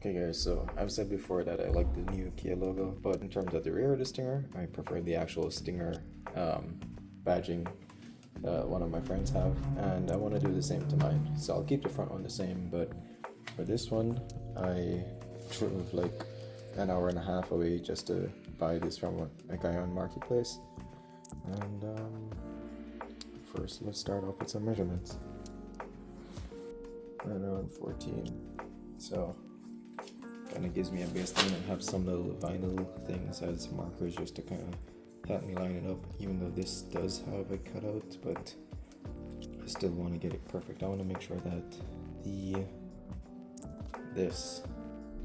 Okay guys, so I've said before that I like the new Kia logo, but in terms of the rear of the stinger, I prefer the actual stinger badging one of my friends have, and I want to do the same to mine. So I'll keep the front one the same, but for this one, I drove like an hour and a half away just to buy this from a guy on Marketplace. And first, let's start off with some measurements. Right around 14, so kind of gives me a baseline and have some little vinyl things as markers just to kind of help me line it up, even though this does have a cutout, but I still want to get it perfect. I want to make sure that this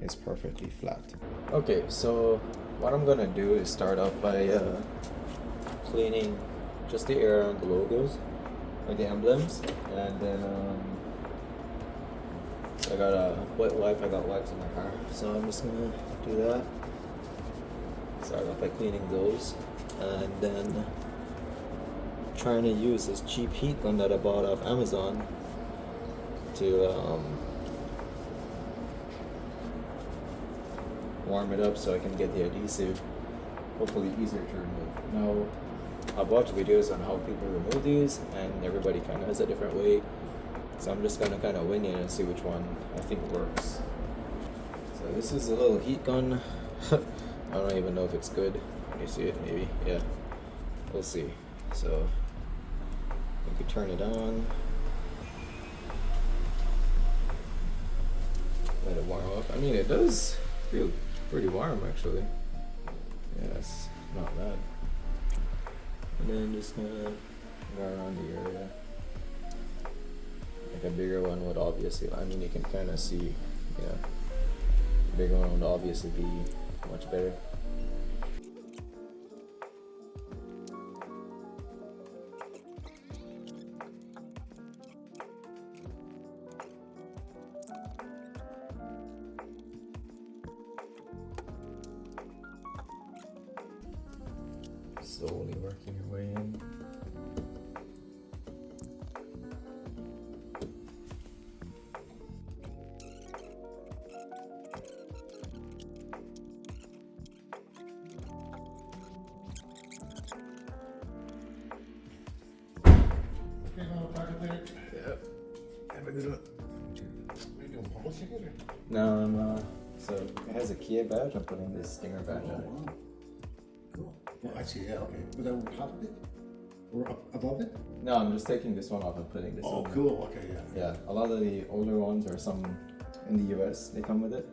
is perfectly flat. Okay, so what I'm gonna do is start off by cleaning just the air on the logos, like the emblems, and then I got a wet wipe. I got wax in my car, so I'm just gonna do that. Start off by cleaning those, and then trying to use this cheap heat gun that I bought off Amazon to warm it up so I can get the adhesive hopefully easier to remove. Now, I've watched videos on how people remove these, and everybody kind of has a different way. So I'm just gonna kind of wing it and see which one I think works. So this is a little heat gun. I don't even know if it's good. Can you see it? Maybe. Yeah. We'll see. So we could turn it on. Let it warm up. I mean, it does feel pretty warm actually. Yeah, it's not bad. And then just gonna go around the area. Like a bigger one would obviously, I mean, you can kind of see, yeah, the bigger one would obviously be much better. Slowly working your way in. Yep. Have a good one. What are you doing, publishing it? No, so it has a Kia badge. I'm putting this stinger badge on it. Wow. Cool. Well, I see, yeah, okay. Was that on top of it? Or up above it? No, I'm just taking this one off and putting this Oh, on. cool, okay, yeah. Yeah, a lot of the older ones, or some in the US, they come with it.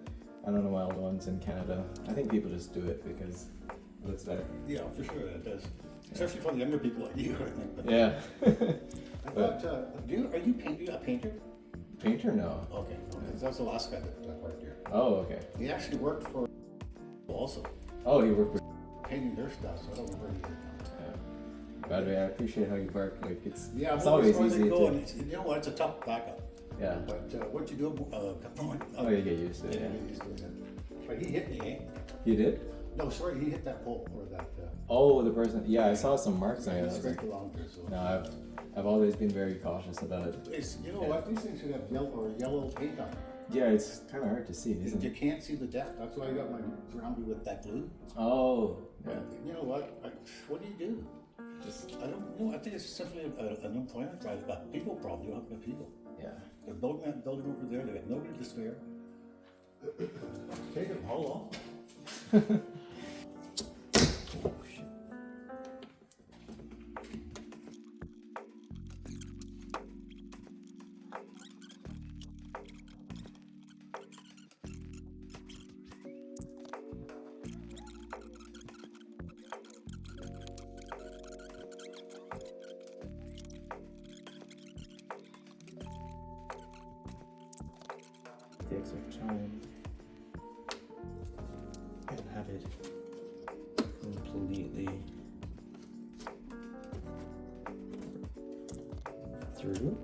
I don't know why old ones in Canada. I think people just do it because it looks better. Yeah, for sure, it does. Especially for the younger people like you, I think. But Yeah. I thought, are you a painter? Painter? No. Okay, because that was the last guy that worked here. Oh, okay. He actually worked for also, Oh, you work with. painting their stuff, so I don't know where he is now. Yeah. By the way, I appreciate how you work. Like it's always always easy go, to. and you know what? It's a tough backup. Yeah. But what you do? Oh, you get used to it. Yeah, Yeah. get used to it. But he hit me, eh? You did? No, sorry, he hit that pole or that. Oh, the person. Yeah, I saw some marks on it. I was Straight like, along there, so. no, I've always been very cautious about it. It's, you know what? These things should have yellow paint on. Yeah, it's kind of hard to see, isn't You it? can't see the depth. That's why I got my grounded with that glue. Oh. Yeah. But you know what? What do you do? Just. I don't know. I think it's simply an employment drive. Got people problem. You don't have people. Yeah. They're building that building over there. They got nobody to spare. Take them. How long? Oh, shit. Takes our time and have it completely through,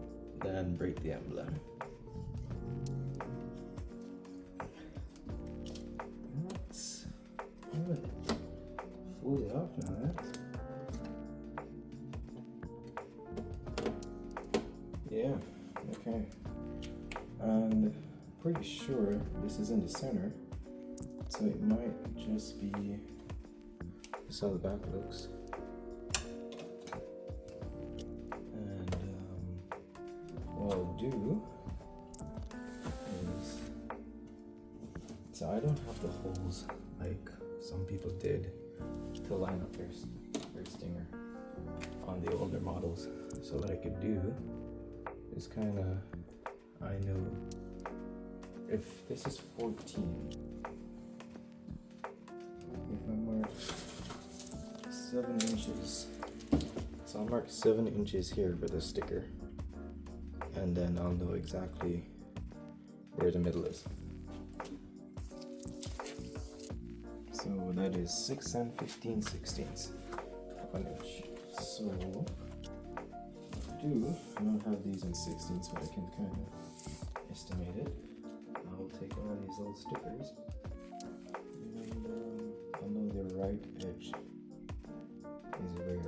then break the emblem. That's good. Fully off now, right? Yeah, okay. And pretty sure this is in the center, so it might just be. This is how the back looks. And what I'll do is, so I don't have the holes like some people did to line up their stinger on the older models. So what I could do is kind of, I know if this is 14, if I mark 7 inches, so I'll mark 7 inches here for the sticker, and then I'll know exactly where the middle is. So that is 6 and 15/16 of an inch. So I don't have these in 16, so I can kind of estimate it. I'll take one of these old stickers, and I'll know the right edge is where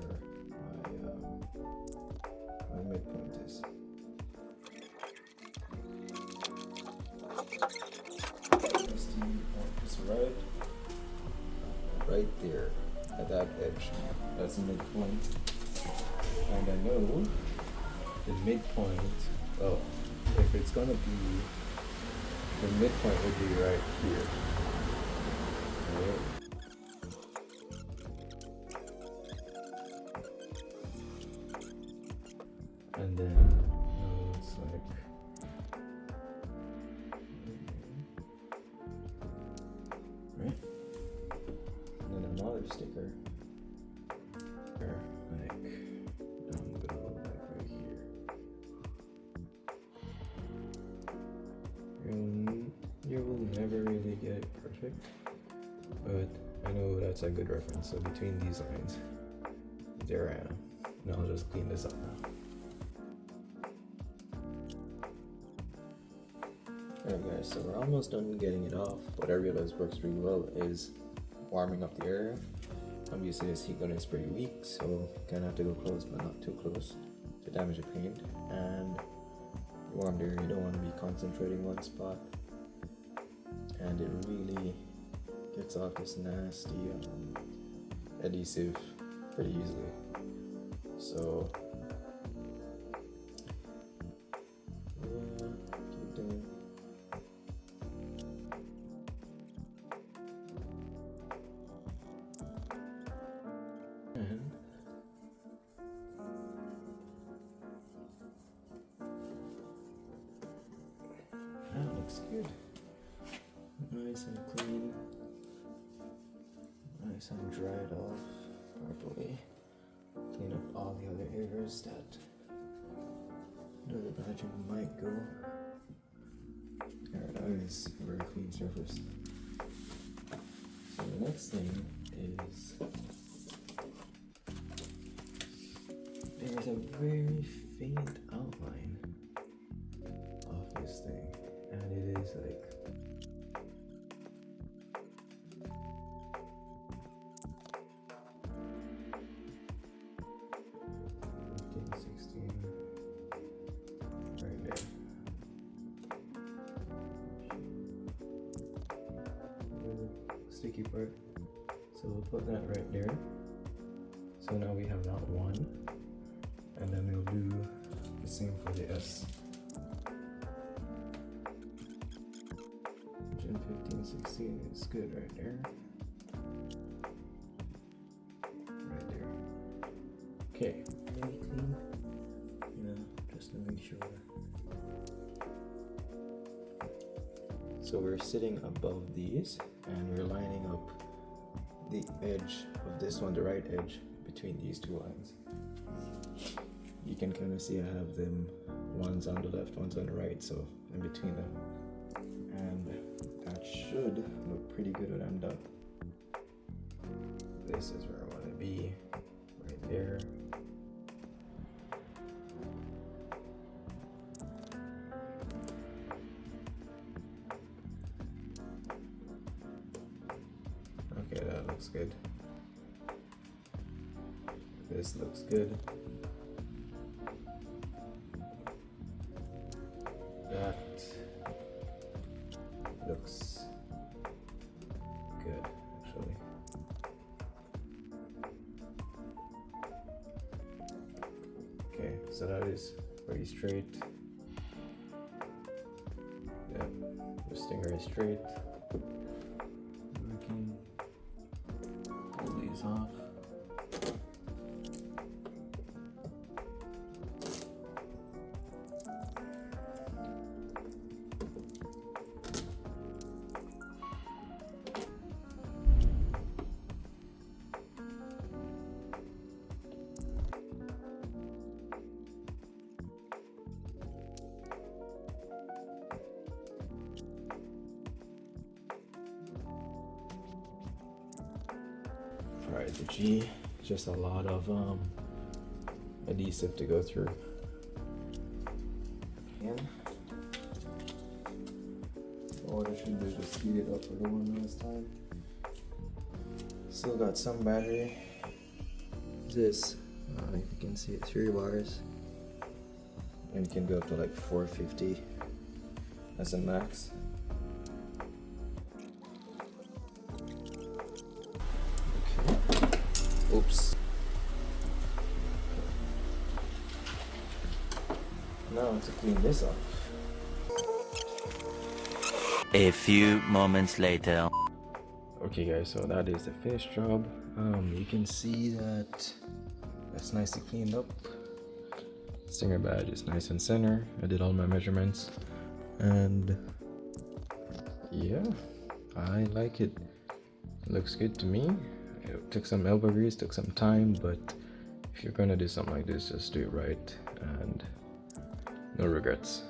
my midpoint is. It's right there at that edge. That's the midpoint. And I know the midpoint, oh, if it's gonna be, the midpoint would be right here. Right? And then it's like, right? And then another sticker, like down below, like right here. You will never really get it perfect, but I know that's a good reference. So between these lines, there I am. And I'll just clean this up now. Alright guys, so we're almost done getting it off. What I realized works really well is warming up the area. Obviously this heat gun is pretty weak, so you kind of have to go close, but not too close to damage the paint. And you warm the area, you don't want to be concentrating one spot. And it really gets off this nasty adhesive pretty easily. So yeah, keep doing. And that looks good. Nice and clean. Nice and dried off properly. Clean up all the other areas that the badging might go. Alright, that is a very clean surface. So the next thing is there's a very faint outline of this thing, and it is like 16 right there. The sticky part. So we'll put that right there. So now we have that one, and then we'll do the same for the S. 15/16 is good right there. Right there. Okay, really clean. Just to make sure. So we're sitting above these, and we're lining up the edge of this one, the right edge, between these two lines. You can kind of see I have them, one's on the left, one's on the right, so in between them. And that should look pretty good when I'm done. This is where I want to be, right there. Okay, that looks good. This looks good. That so that is pretty straight. Yeah, the stinger is straight. We can pull these off. Alright, the G, just a lot of adhesive to go through. And what I should do is just speed it up for the one last time. Still got some battery. This, if you can see it, 3 bars. And you can go up to like 450 as a max. Oops. Now to clean this off. A few moments later. Okay guys, so that is the finished job. You can see that that's nicely cleaned up. Stinger badge is nice and center. I did all my measurements. And yeah, I like it. It looks good to me. It took some elbow grease, took some time, but if you're gonna do something like this, just do it right and no regrets.